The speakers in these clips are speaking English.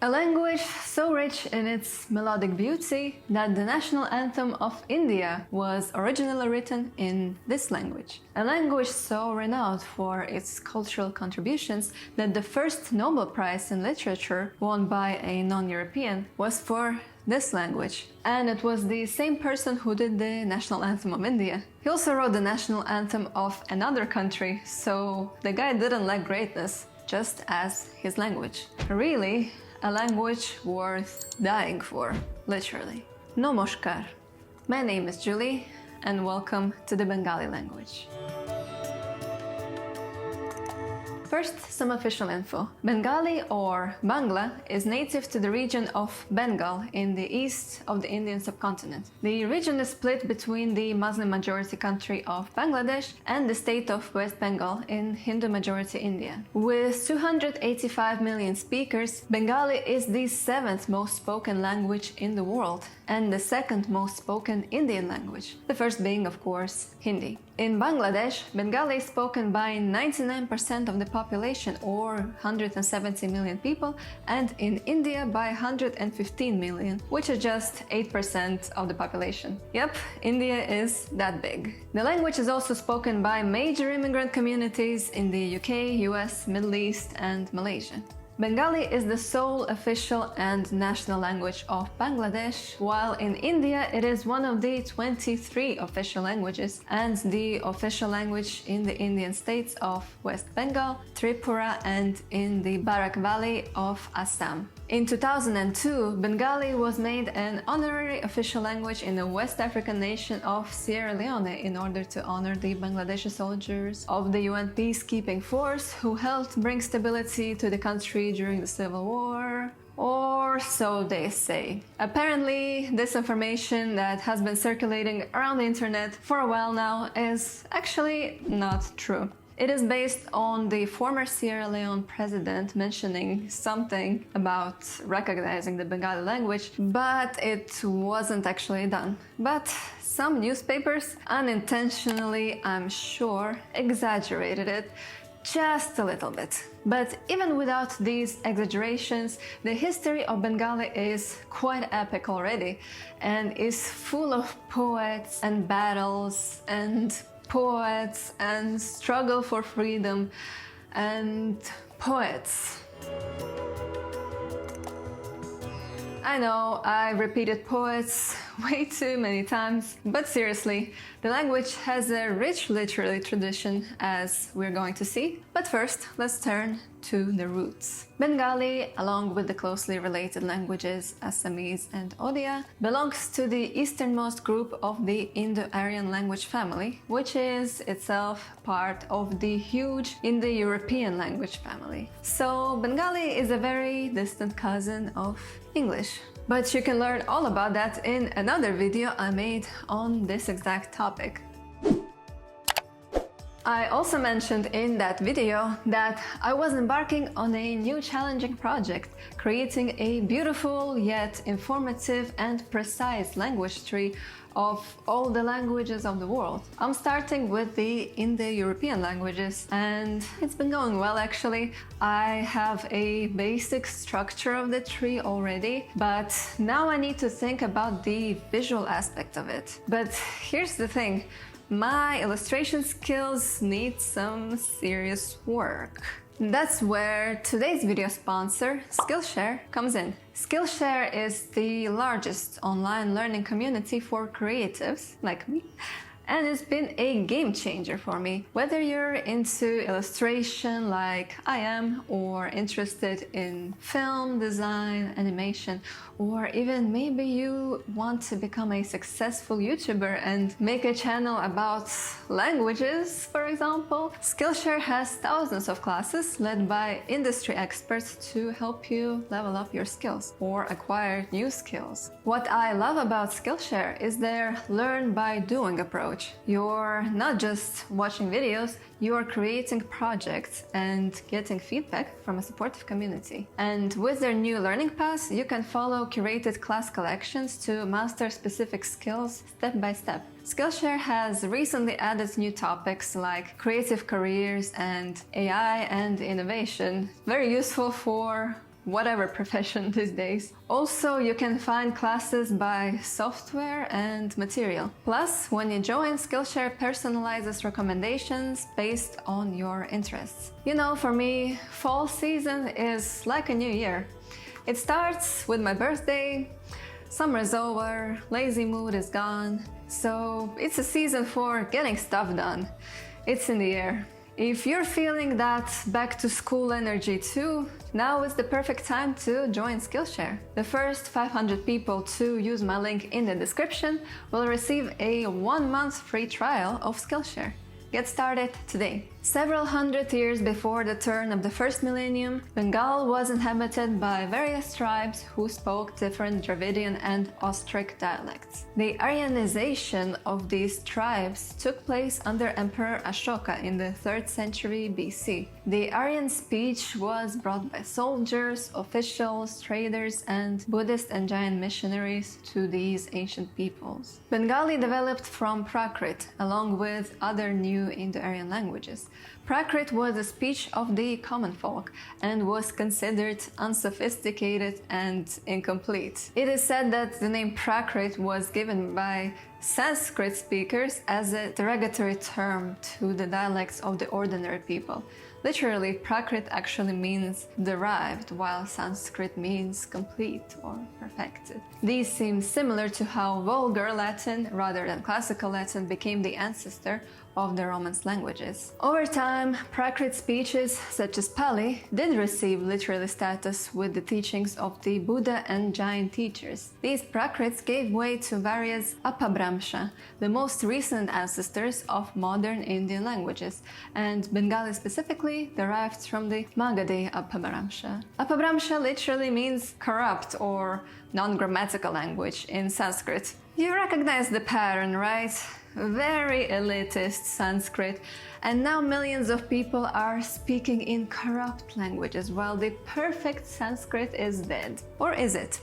A language so rich in its melodic beauty that the national anthem of India was originally written in this language. A language so renowned for its cultural contributions that the first Nobel Prize in literature won by a non-European was for this language. And it was the same person who did the national anthem of India. He also wrote the national anthem of another country, so the guy didn't lack greatness, just as his language. Really, a language worth dying for, literally. Namaskar. My name is Julie, and welcome to the Bengali language. First, some official info. Bengali or Bangla is native to the region of Bengal in the east of the Indian subcontinent. The region is split between the Muslim-majority country of Bangladesh and the state of West Bengal in Hindu-majority India. With 285 million speakers, Bengali is the seventh most spoken language in the world and the second most spoken Indian language, the first being, of course, Hindi. In Bangladesh, Bengali is spoken by 99% of the population, or 170 million people, and in India by 115 million, which is just 8% of the population. Yep, India is that big. The language is also spoken by major immigrant communities in the UK, US, Middle East, and Malaysia. Bengali is the sole official and national language of Bangladesh, while in India it is one of the 23 official languages and the official language in the Indian states of West Bengal, Tripura, and in the Barak Valley of Assam. In 2002, Bengali was made an honorary official language in the West African nation of Sierra Leone in order to honor the Bangladeshi soldiers of the UN peacekeeping force who helped bring stability to the country during the Civil War. Or so they say. Apparently, this information that has been circulating around the internet for a while now is actually not true. It is based on the former Sierra Leone president mentioning something about recognizing the Bengali language, but it wasn't actually done. But some newspapers, unintentionally, I'm sure, exaggerated it just a little bit. But even without these exaggerations, the history of Bengali is quite epic already and is full of poets and battles and poets and struggle for freedom and poets. I know I repeated poets way too many times, but seriously, the language has a rich literary tradition, as we're going to see. But first, let's turn to the roots. Bengali, along with the closely related languages Assamese and Odia, belongs to the easternmost group of the Indo-Aryan language family, which is itself part of the huge Indo-European language family. So Bengali is a very distant cousin of English. But you can learn all about that in another video I made on this exact topic. I also mentioned in that video that I was embarking on a new challenging project, creating a beautiful yet informative and precise language tree of all the languages of the world. I'm starting with the Indo-European languages, and it's been going well actually. I have a basic structure of the tree already, but now I need to think about the visual aspect of it. But here's the thing. My illustration skills need some serious work. That's where today's video sponsor, Skillshare, comes in. Skillshare is the largest online learning community for creatives like me, and it's been a game changer for me. Whether you're into illustration like I am, or interested in film, design, animation, or even maybe you want to become a successful YouTuber and make a channel about languages, for example, Skillshare has thousands of classes led by industry experts to help you level up your skills or acquire new skills. What I love about Skillshare is their learn by doing approach. You're not just watching videos, you're creating projects and getting feedback from a supportive community. And with their new learning pass, you can follow curated class collections to master specific skills step by step. Skillshare has recently added new topics like creative careers and AI and innovation. Very useful for whatever profession these days. Also, you can find classes by software and material. Plus, when you join, Skillshare personalizes recommendations based on your interests. You know, for me, fall season is like a new year. It starts with my birthday, summer is over, lazy mood is gone, so it's a season for getting stuff done. It's in the air. If you're feeling that back to school energy too, now is the perfect time to join Skillshare. The first 500 people to use my link in the description will receive a 1-month free trial of Skillshare. Get started today. Several hundred years before the turn of the first millennium, Bengal was inhabited by various tribes who spoke different Dravidian and Austric dialects. The Aryanization of these tribes took place under Emperor Ashoka in the 3rd century BC. The Aryan speech was brought by soldiers, officials, traders, and Buddhist and Jain missionaries to these ancient peoples. Bengali developed from Prakrit, along with other new Indo-Aryan languages. Prakrit was a speech of the common folk and was considered unsophisticated and incomplete. It is said that the name Prakrit was given by Sanskrit speakers as a derogatory term to the dialects of the ordinary people. Literally, Prakrit actually means derived, while Sanskrit means complete or perfected. These seem similar to how Vulgar Latin, rather than Classical Latin, became the ancestor of the Romance languages. Over time, Prakrit speeches, such as Pali, did receive literary status with the teachings of the Buddha and Jain teachers. These Prakrits gave way to various Apabhramsha, the most recent ancestors of modern Indian languages, and Bengali specifically derived from the Magadhi Apabhramsha. Apabhramsha literally means corrupt or non-grammatical language in Sanskrit. You recognize the pattern, right? Very elitist Sanskrit, and now millions of people are speaking in corrupt languages while the perfect Sanskrit is dead. Or is it?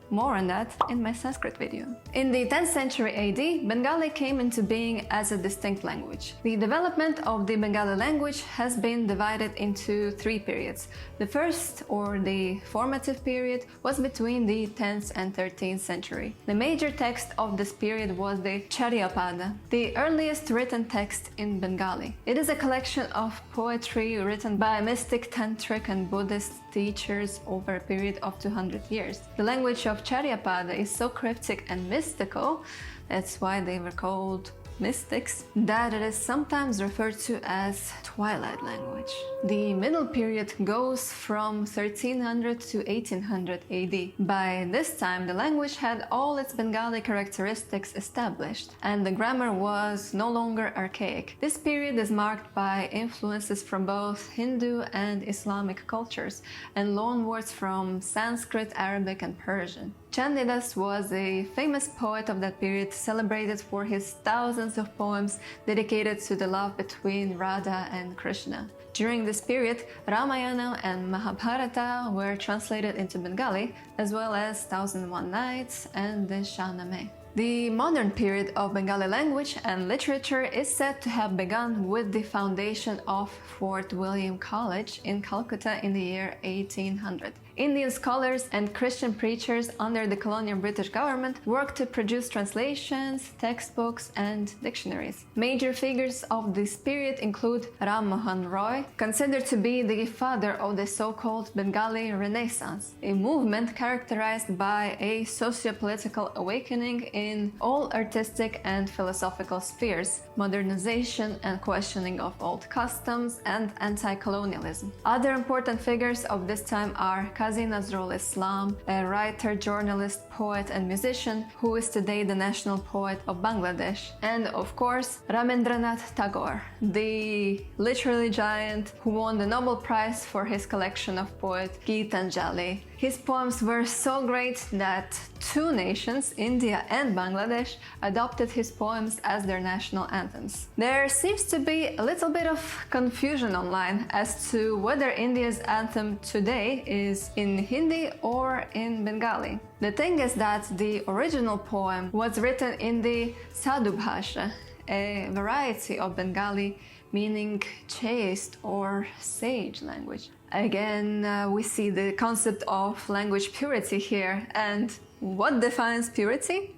More on that in my Sanskrit video. In the 10th century AD, Bengali came into being as a distinct language. The development of the Bengali language has been divided into 3 periods. The first, or the formative period, was between the 10th and 13th century. The major text of this period was the Charyapada, the earliest written text in Bengali. It is a collection of poetry written by mystic, tantric, and Buddhist teachers over a period of 200 years. The language of Charyapada is so cryptic and mystical, that's why they were called mystics, that it is sometimes referred to as twilight language. The middle period goes from 1300 to 1800 AD. By this time, the language had all its Bengali characteristics established, and the grammar was no longer archaic. This period is marked by influences from both Hindu and Islamic cultures, and loanwords from Sanskrit, Arabic, and Persian. Chandidas was a famous poet of that period, celebrated for his thousands of poems dedicated to the love between Radha and Krishna. During this period, Ramayana and Mahabharata were translated into Bengali, as well as 1001 Nights and the Shahnameh. The modern period of Bengali language and literature is said to have begun with the foundation of Fort William College in Calcutta in the year 1800. Indian scholars and Christian preachers under the colonial British government worked to produce translations, textbooks, and dictionaries. Major figures of this period include Ram Mohan Roy, considered to be the father of the so-called Bengali Renaissance, a movement characterized by a socio-political awakening in all artistic and philosophical spheres, modernization and questioning of old customs, and anti-colonialism. Other important figures of this time are Qazi Nazrul Islam, a writer, journalist, poet, and musician who is today the national poet of Bangladesh, and of course Rabindranath Tagore, the literary giant who won the Nobel Prize for his collection of poetry Gitanjali. His poems were so great that 2 nations, India and Bangladesh, adopted his poems as their national anthems. There seems to be a little bit of confusion online as to whether India's anthem today is in Hindi or in Bengali. The thing is that the original poem was written in the Sadhu Bhasha, a variety of Bengali meaning chaste or sage language. Again, we see the concept of language purity here. And what defines purity?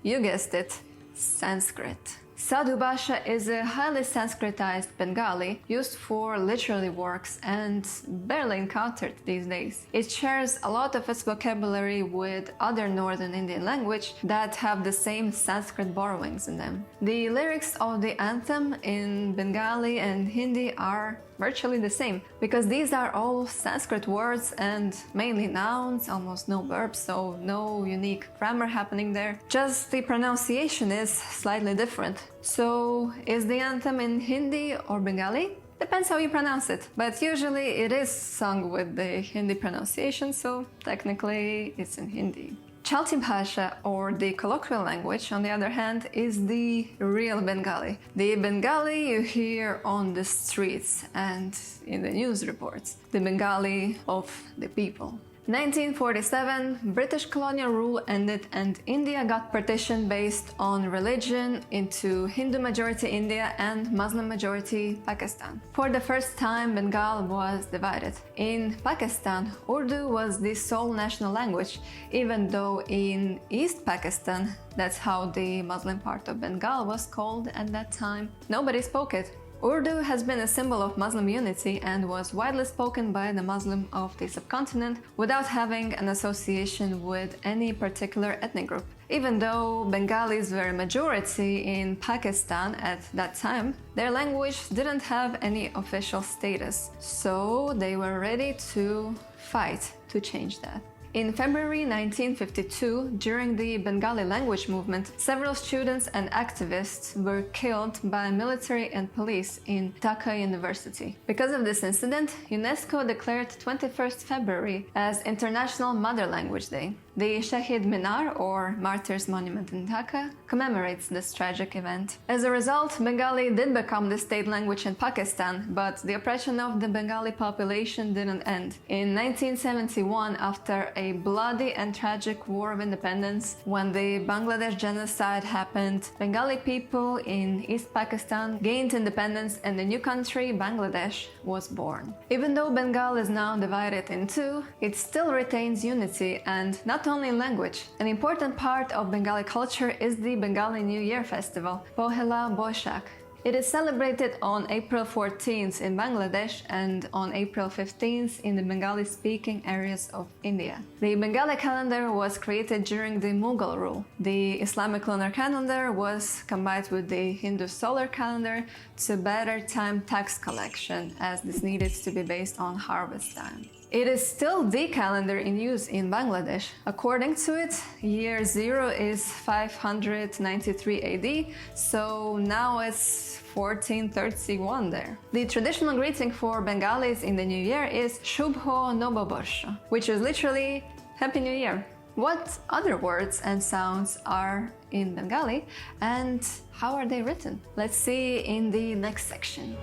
You guessed it, Sanskrit. Sadhu Bhasha is a highly Sanskritized Bengali used for literary works and barely encountered these days. It shares a lot of its vocabulary with other northern Indian language that have the same Sanskrit borrowings in them. The lyrics of the anthem in Bengali and Hindi are virtually the same, because these are all Sanskrit words and mainly nouns, almost no verbs, so no unique grammar happening there. Just the pronunciation is slightly different. So, is the anthem in Hindi or Bengali? Depends how you pronounce it, but usually it is sung with the Hindi pronunciation, so technically it's in Hindi. Chalti Bhasha, or the colloquial language, on the other hand, is the real Bengali. The Bengali you hear on the streets and in the news reports. The Bengali of the people. 1947, British colonial rule ended and India got partitioned based on religion into Hindu-majority India and Muslim-majority Pakistan. For the first time, Bengal was divided. In Pakistan, Urdu was the sole national language, even though in East Pakistan, that's how the Muslim part of Bengal was called at that time, nobody spoke it. Urdu has been a symbol of Muslim unity and was widely spoken by the Muslim of the subcontinent without having an association with any particular ethnic group. Even though Bengalis were a majority in Pakistan at that time, their language didn't have any official status, so they were ready to fight to change that. In February 1952, during the Bengali language movement, several students and activists were killed by military and police in Dhaka University. Because of this incident, UNESCO declared 21st February as International Mother Language Day. The Shahid Minar, or Martyrs Monument in Dhaka, commemorates this tragic event. As a result, Bengali did become the state language in Pakistan, but the oppression of the Bengali population didn't end. In 1971, after a bloody and tragic war of independence, when the Bangladesh genocide happened, Bengali people in East Pakistan gained independence and the new country, Bangladesh, was born. Even though Bengal is now divided in two, it still retains unity and not only language. An important part of Bengali culture is the Bengali New Year festival, Pohela Boishakh. It is celebrated on April 14th in Bangladesh and on April 15th in the Bengali-speaking areas of India. The Bengali calendar was created during the Mughal rule. The Islamic lunar calendar was combined with the Hindu solar calendar to better time tax collection, as this needed to be based on harvest time. It is still the calendar in use in Bangladesh. According to it, year 0 is 593 AD, so now it's 1431 there. The traditional greeting for Bengalis in the New Year is Shubho Noboborsho, which is literally Happy New Year. What other words and sounds are in Bengali and how are they written? Let's see in the next section.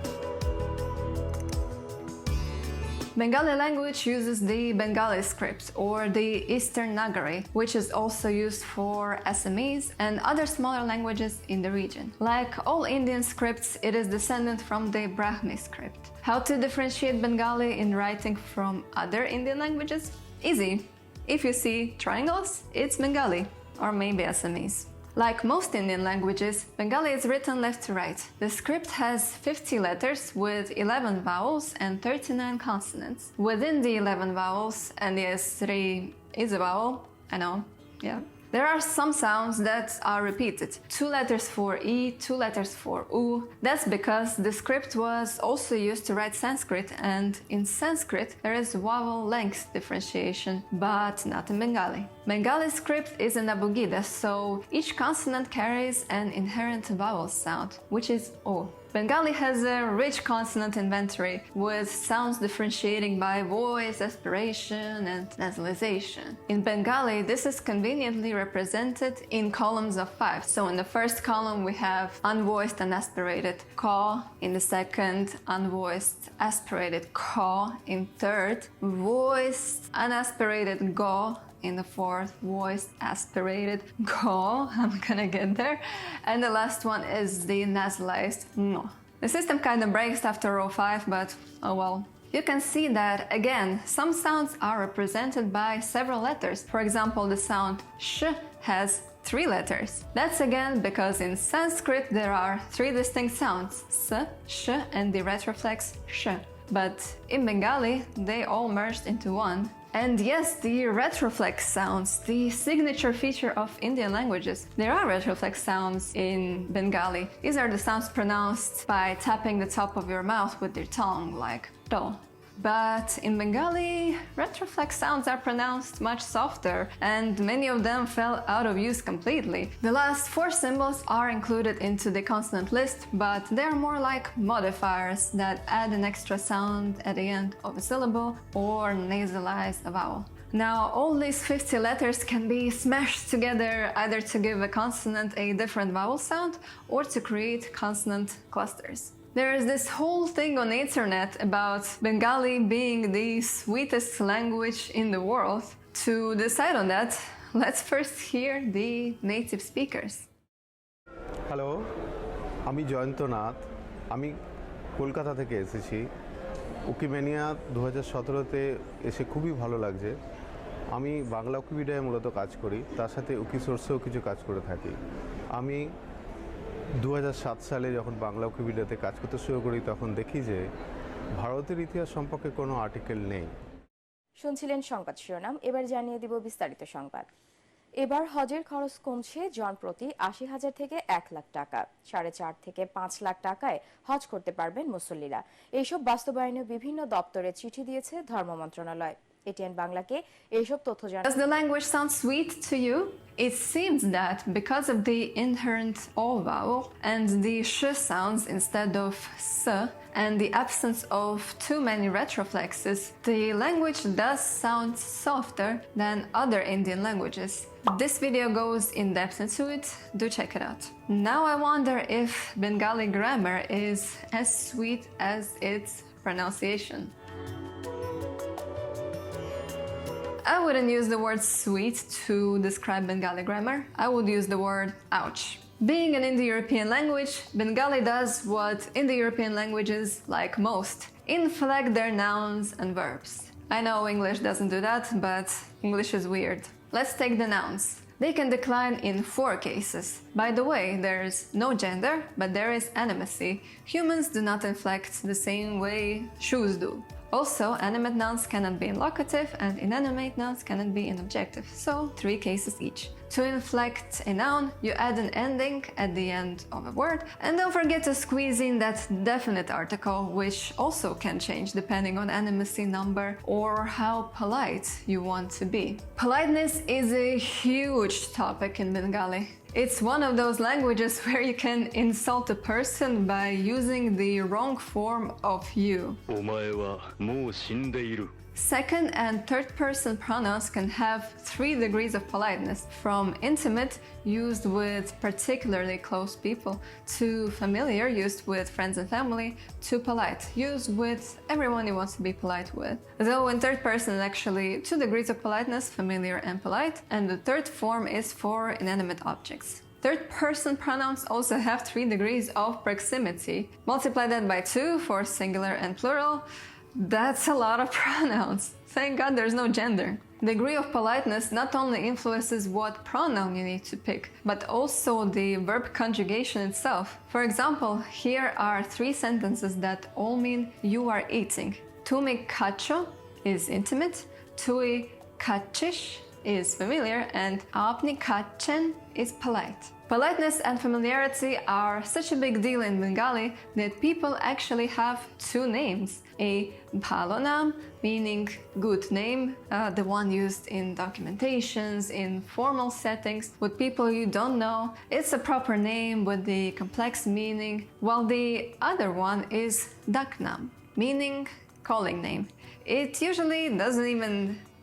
Bengali language uses the Bengali script or the Eastern Nagari, which is also used for Assamese and other smaller languages in the region. Like all Indian scripts, it is descended from the Brahmi script. How to differentiate Bengali in writing from other Indian languages? Easy. If you see triangles, it's Bengali, or maybe Assamese. Like most Indian languages, Bengali is written left to right. The script has 50 letters with 11 vowels and 39 consonants. Within the 11 vowels, and yes, Sri is a vowel, I know, yeah. There are some sounds that are repeated. 2 letters for E, 2 letters for U. That's because the script was also used to write Sanskrit, and in Sanskrit there is vowel length differentiation, but not in Bengali. Bengali script is an abugida, so each consonant carries an inherent vowel sound, which is O. Bengali has a rich consonant inventory with sounds differentiating by voice, aspiration, and nasalization. In Bengali, this is conveniently represented in columns of 5. So in the first column we have unvoiced and aspirated ka, in the second unvoiced aspirated ka, in third voiced unaspirated go, in the fourth voiced aspirated go, I'm gonna get there, and the last one is the nasalized no. The system kind of breaks after row 5, but oh well. you can see that, again, some sounds are represented by several letters. For example, the sound sh has 3 letters. That's again because in Sanskrit there are 3 distinct sounds, s, sh, and the retroflex sh. But in Bengali, they all merged into one. And yes, the retroflex sounds, the signature feature of Indian languages. There are retroflex sounds in Bengali. These are the sounds pronounced by tapping the top of your mouth with your tongue, like do. But in Bengali, retroflex sounds are pronounced much softer, and many of them fell out of use completely. The last 4 symbols are included into the consonant list, but they're more like modifiers that add an extra sound at the end of a syllable or nasalize a vowel. Now, all these 50 letters can be smashed together either to give a consonant a different vowel sound or to create consonant clusters. There is this whole thing on the internet about Bengali being the sweetest language in the world. To decide on that, let's first hear the native speakers. Hello, আমি জয়ন্ত নাথ। আমি কলকাতা থেকে এসেছি। Wikimedia 2017-তে এসে খুবই ভালো লাগছে। আমি বাংলা উইকিমিডিয়ায় মূলত কাজ করি, তার সাথে উইকিসোর্সেও কিছু কাজ করে থাকি। আমি 2007 সালে যখন বাংলা উইকিমিডিয়াতে কাজ করতে শুরু করি তখন দেখি যে ভারতের ইতিহাস সম্পর্কে কোনো আর্টিকেল নেই। শুনছিলেন সংবাদ শিরোনাম, এবার জানিয়ে দিব বিস্তারিত সংবাদ। এবার হজের খরচ কমছে জনপ্রতি ৮০,০০০ থেকে ১ লাখ টাকা। ৪.৫ থেকে ৫ লাখ টাকায় হজ করতে পারবেন মুসল্লিরা। এইসব বাস্তবায়নে বিভিন্ন দপ্তরে চিঠি দিয়েছে ধর্ম মন্ত্রণালয়। এটিএন বাংলাকে এইসব তথ্য জানান। Does the language sound sweet to you? It seems that because of the inherent o vowel and the sh sounds instead of s and the absence of too many retroflexes, the language does sound softer than other Indian languages. This video goes in depth into it, do check it out. Now I wonder if Bengali grammar is as sweet as its pronunciation. I wouldn't use the word sweet to describe Bengali grammar. I would use the word ouch. Being an Indo-European language, Bengali does what Indo-European languages, like most, inflect their nouns and verbs. I know English doesn't do that, but English is weird. Let's take the nouns. They can decline in 4 cases. By the way, there's no gender, but there is animacy. Humans do not inflect the same way shoes do. Also, animate nouns cannot be in locative and inanimate nouns cannot be in objective, so 3 cases each. To inflect a noun, you add an ending at the end of a word, and don't forget to squeeze in that definite article, which also can change depending on animacy number or how polite you want to be. Politeness is a huge topic in Bengali. It's one of those languages where you can insult a person by using the wrong form of you. お前はもう死んでいる。 Second and third person pronouns can have 3 degrees of politeness, from intimate, used with particularly close people, to familiar, used with friends and family, to polite, used with everyone you want to be polite with. Though in third person actually 2 degrees of politeness, familiar and polite, and the third form is for inanimate objects. Third person pronouns also have 3 degrees of proximity. Multiply that by 2 for singular and plural. That's a lot of pronouns. Thank God there's no gender. Degree of politeness not only influences what pronoun you need to pick, but also the verb conjugation itself. For example, here are 3 sentences that all mean you are eating. Tumi kacho is intimate, tui kachish is familiar, and apni kachen is polite. Politeness and familiarity are such a big deal in Bengali that people actually have 2 names. A bhalo naam, meaning good name, the one used in documentations, in formal settings, with people you don't know. It's a proper name with the complex meaning, while the other one is daknam, meaning calling name. It usually doesn't even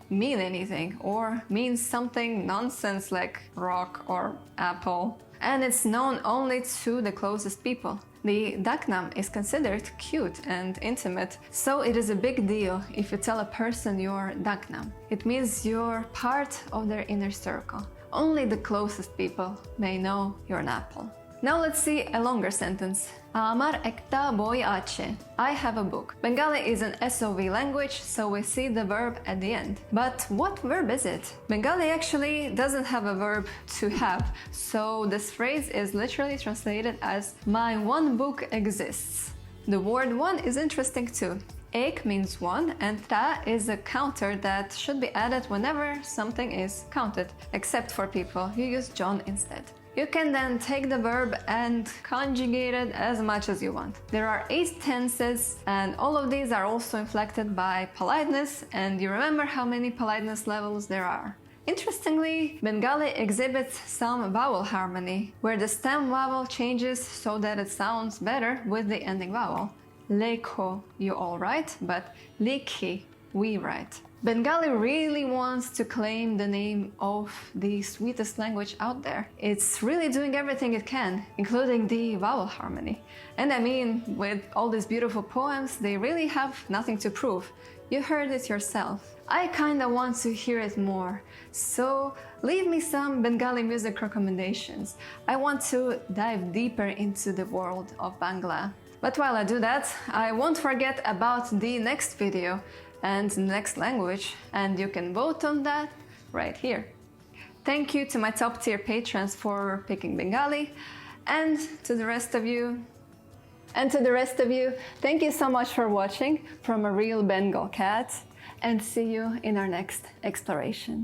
mean anything or means something nonsense like rock or apple, and it's known only to the closest people. The daknam is considered cute and intimate, so it is a big deal if you tell a person you're daknam. It means you're part of their inner circle. Only the closest people may know you're an apple. Now let's see a longer sentence. Amar ekta boy ache. I have a book. Bengali is an SOV language, so we see the verb at the end. But what verb is it? Bengali actually doesn't have a verb to have, so this phrase is literally translated as my one book exists. The word one is interesting too. Ek means one, and ta is a counter that should be added whenever something is counted, except for people who use John instead. You can then take the verb and conjugate it as much as you want. There are 8 tenses, and all of these are also inflected by politeness, and you remember how many politeness levels there are. Interestingly, Bengali exhibits some vowel harmony, where the stem vowel changes so that it sounds better with the ending vowel. Lekho, you all write, but likhi, we write. Bengali really wants to claim the name of the sweetest language out there. It's really doing everything it can, including the vowel harmony. And I mean, with all these beautiful poems, they really have nothing to prove. You heard it yourself. I kinda want to hear it more, so leave me some Bengali music recommendations. I want to dive deeper into the world of Bangla. But while I do that, I won't forget about the next video and the next language, and you can vote on that right here. Thank you to my top tier patrons for picking Bengali, and to the rest of you, thank you so much for watching from a real Bengal cat, and see you in our next exploration.